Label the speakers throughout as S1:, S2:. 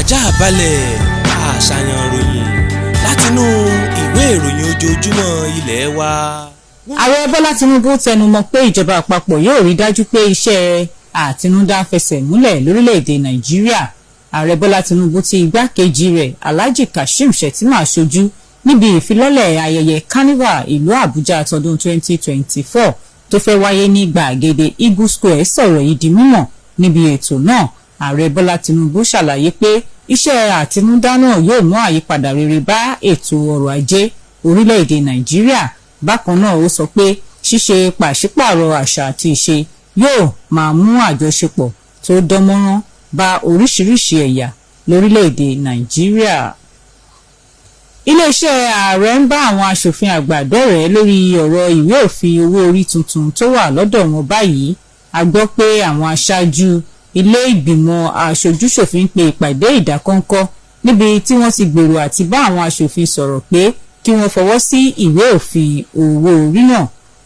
S1: Àjààbálẹ̀ àṣàyàn ìròyìn látinú ìwé ìròyìn ojoojúmọ́ ilé wa.
S2: Ààrẹ Bọ́lá Tinubu tẹnumọ́ pé ìjọba àpapọ̀ yóò rí dájú pé iṣẹ́ àtinúdá fẹsẹ̀ múlẹ̀ lórílẹ̀‐èdè Nàìjíríà. Ààrẹ Bọ́lá Tinubu tí igbákejì rẹ̀ Alhaji Kashim Shettima ṣojú níbi ìfilọ́lẹ̀ ayẹyẹ Carnival ìlú Àbújá tọdún 2024 tó fẹ́ wáyé ní gbàgede Eagle Square sọ̀rọ̀ yìí di mímọ̀ níbi ètò náà. Ààrẹ Bọ́lá Tinubu ṣàlàyé pé iṣẹ́ àtinúdá náà yóò mú àyípadà rere bá ètò ọrọ̀ ajé orílẹ̀-èdè Nàìjíríà. Bákan náà ó sọ pé ṣíṣe pàṣípààrọ̀ àṣà àti ìṣe yóò máa mú àjọṣepọ̀ tó dánmọ́rán bá oríṣiríṣi ẹ̀yà lórílẹ̀-èdè Nàìjíríà. Iléeṣẹ́ ààrẹ ń bá àwọn aṣòfin àgbà dọ́rẹ̀ẹ́ lórí ọ̀rọ̀ ìwé òfin owó orí tuntun tó wà lọ́dọ̀ wọn báyìí. A gbọ́ pé àwọn aṣáájú ilé ìgbìmọ̀ aṣojúṣòfin pe ìpàdé ìdákọ́ńkọ́ níbi tí wọ́n ti gbèrò àti bá àwọn aṣòfin sọ̀rọ̀ pé kí wọ́n fọwọ́ sí ìwé òfin owó orí náà.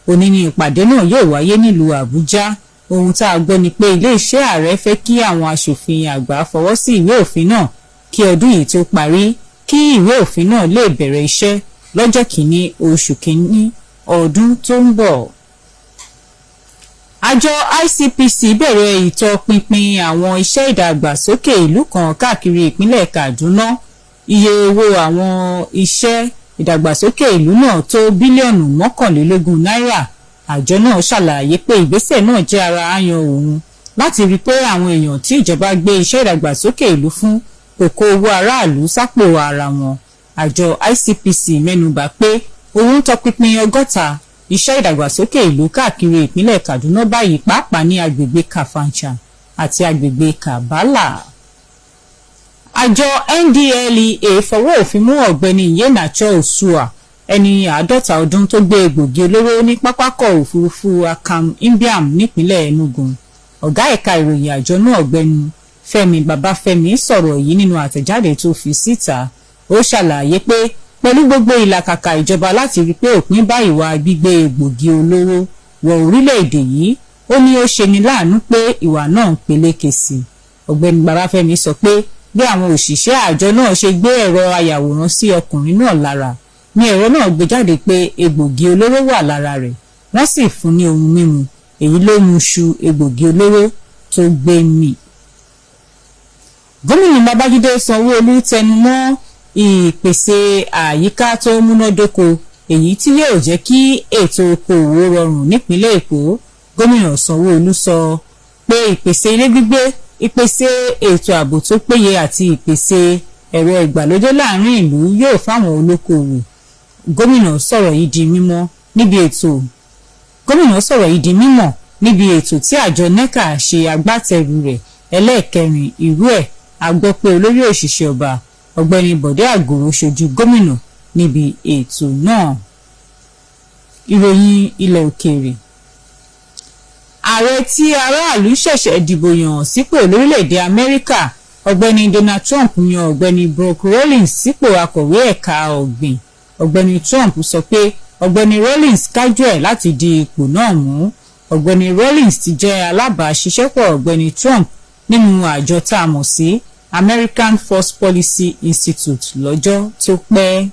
S2: Òní ni ìpàdé náà yóò wáyé nílùú Àbújá. Ohun tá a gbọ́ ni pé iléeṣẹ́ ààrẹ fẹ́ kí àwọn aṣòfin àgbà fọwọ́ sí ìwé òfin náà kí ọdún yìí tó parí, kí ìwé òfin náà lè bẹ̀rẹ̀ iṣẹ́ lọ́jọ́ kìíní oṣù kìíní ọdún tó ń bọ̀. Àjọ ICPC bẹ̀rẹ̀ ìtọpinpin àwọn iṣẹ́ ìdàgbàsókè ìlú kan káàkiri ìpínlẹ̀ Kaduna. Iye owó àwọn iṣẹ́ ìdàgbàsókè ìlú náà tó bílíọ̀nù 21 náírà. Àjọ náà ṣàlàyé pé ìgbésẹ̀ náà jẹ́ ara áyan òun láti rí pé àwọn èèyàn tí ìjọba gbé iṣẹ́ ìdàgbàsókè ìlú fún kò kó owó aráàlú sápò ara wọn. Àjọ ICPC mẹ́nubà pé òun tọpinpin 60 iṣẹ́ ìdàgbàsókè ìlú káàkiri ìpínlẹ̀ Kaduna báyìí, pàápàá ní agbègbè Kafancha àti agbègbè Kabala. Àjọ NDLEA fọwọ́ òfin mú ọ̀gbẹ́ni Iheanacho Osuwa, ẹni 50 ọdún tó gbé egbògi olóró ní pápákọ̀ òfurufú Akam Ibiam nípínlẹ̀ Enugu. Ọ̀gá ẹ̀ka ìròyìn àjọ náà ọ̀gbẹ́ni Fẹ́mi Babafẹ́mi sọ̀rọ̀ yìí nínú àtẹ̀jáde tó fi síta. Ó ṣàlàyé pé pẹ̀lú gbogbo ìlàkàkà ìjọba láti rí pé òpin bá ìwà gbígbé egbògi olóró wọ orílẹ̀-èdè yìí, ó ní ó ṣe ní láàánú pé ìwà náà ń peléke sí i. Ọ̀gbẹ́ni Babafẹ́mi sọ pé bí àwọn òṣìṣẹ́ àjọ náà ṣe gbé ẹ̀rọ ayàwòrán sí ọkùnrin náà lára ni ẹ̀rọ náà gbé jáde pé egbògi olóró wà lára rẹ̀, wọ́n sì fún ní ohun mímu, èyí ló mú ṣu egbògi olóró tó gbé mì. Gómìnà Babájídé Sanwó-Olú tẹnumọ́ ìpèsè àyíká tó múnádóko èyí tí yóò jẹ́ kí ètò okòwò rọrùn nípínlẹ̀ Èkó. Gómìnà Sanwó-Olú sọ pé ìpèsè ilé gbígbé, ìpèsè ètò ààbò tó péye àti ìpèsè ẹ̀rọ ìgbàlódé láàrin ìlú yóò fáwọn olókoòwò. Gómìnà sọ̀rọ̀ yìí di mímọ̀ níbi ètò tí àjọ NECA ṣe agbátẹrù rẹ̀ ẹlẹ́ẹ̀kẹrin irú ẹ̀. A gbọ́ pé olórí òṣìṣẹ́ ọba ọ̀gbẹ́ni Bọ̀dé Àgòrò ṣojú gómìnà níbi ètò náà. Ìròyìn ilẹ̀ òkèèrè. Ààrẹ tí aráàlú ṣẹ̀ṣẹ̀ dìbò yàn sípò lórílẹ̀‐èdè Amẹ́ríkà ọ̀gbẹ́ni Donald Trump yan ọ̀gbẹ́ni Brock Rawlings sípò akọ̀wé ẹ̀ka ọ̀gbìn. Ọ̀gbẹ́ni Trump sọ pé ọ̀gbẹ́ni Rawlings kájú ẹ̀ láti di ipò náà mú. Ọ̀gbẹ́ni Rawlings ti jẹ́ alábàáṣiṣẹ́pọ̀ ọ̀gbẹ́ni Trump nínú àjọ tá a mọ̀ sí American Force Policy Institute lọ́jọ́ tó pẹ́.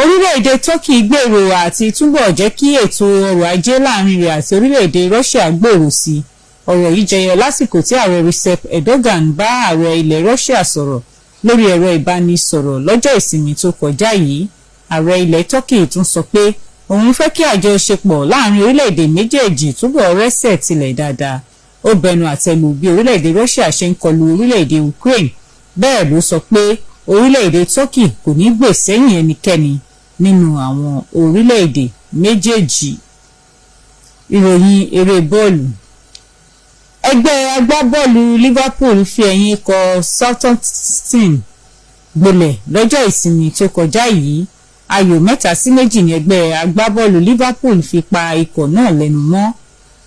S2: Orílẹ̀-èdè Turkey gbèrò àti túbọ̀ jẹ́ kí ètò ọrọ̀ ajé láàrin rẹ̀ àti orílẹ̀-èdè Russia gbòòrò sí i. Ọ̀rọ̀ yìí jẹyọ lásìkò tí ààrẹ Recep Erdogan bá ààrẹ ilẹ̀ Russia sọ̀rọ̀ lórí ẹ̀rọ ìbánisọ̀rọ̀ lọ́jọ́ ìsinmi tó kọjá yìí. Ààrẹ ilẹ̀ Turkey tún sọ pé òun fẹ́ kí àjọṣepọ̀ láàrin orílẹ̀-èdè méjèèjì túbọ̀ rẹ́sẹ̀ tilẹ̀ dáadáa. Ó bẹnu àtẹ́lù bí orílẹ̀-èdè Russia ṣe ń kọlu orílẹ̀-èdè Ukraine. Bẹ́ẹ̀ ló sọ pé orílẹ̀-èdè Turkey kò ní gbè sẹ́yìn ẹnikẹ́ni nínú àwọn orílẹ̀-èdè méjèèjì. Ìròyìn eré bọ́ọ̀lù. Ẹgbẹ́ agbábọ́ọ̀lù Liverpool fi ẹ̀yìn ikọ̀ Southampton gbolẹ̀ lọ́jọ́ ìsinmi tó kọjá yìí. Ayò 3-2 ní ẹgbẹ́ agbábọ́ọ̀lù Liverpool fi pa ikọ̀ náà lẹ́nu mọ́.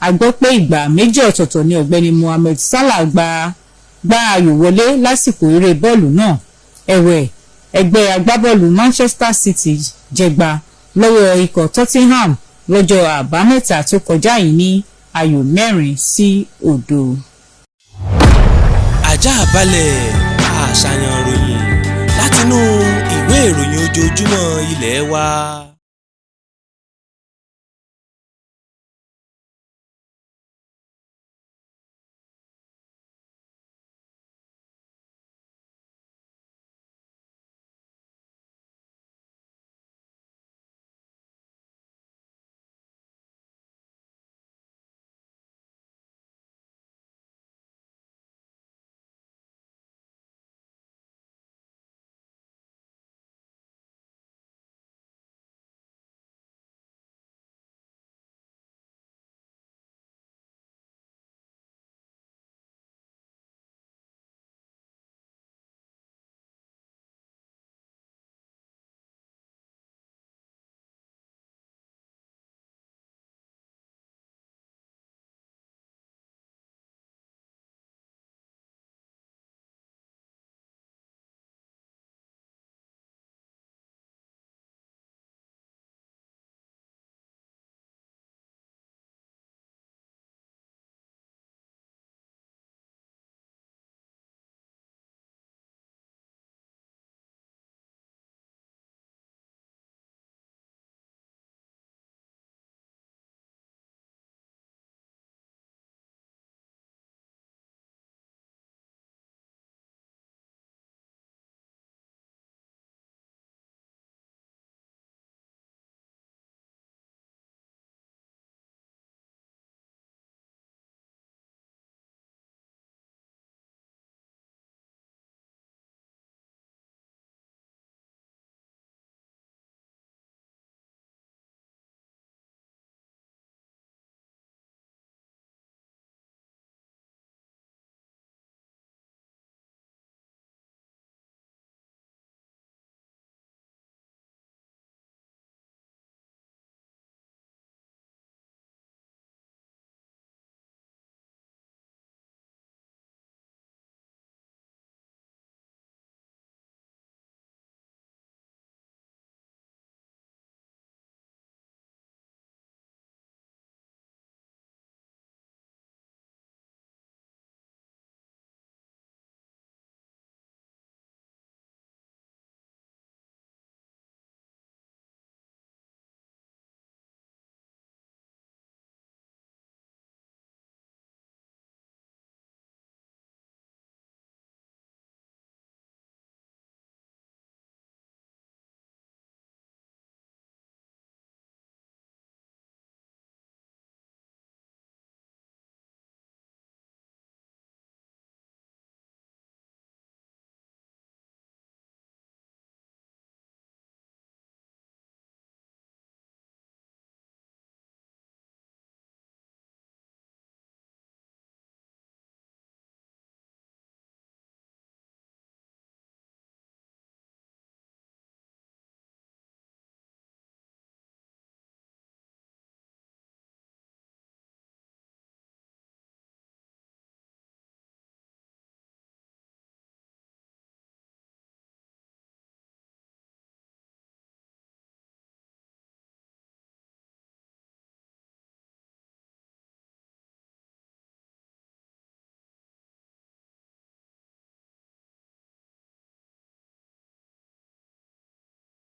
S2: A gbọ́ pé ìgbà méjì ọ̀tọ̀ọ̀tọ̀ ni ọ̀gbẹ́ni Mohamed Salah gbá ayò wọlé lásìkò eré bọ́ọ̀lù náà. Ẹ̀wẹ̀, ẹgbẹ́ agbábọ́ọ̀lù Manchester City jẹgba lọ́wọ́ ikọ̀ Tottenham lọ́jọ́ àbámẹ́ta tó kọjá yìí ní ayò 4-0.
S1: àjààbálẹ̀ àṣàyàn ìròyìn látinú ìwé ìròyìn ojoojúmọ́ ilé wa.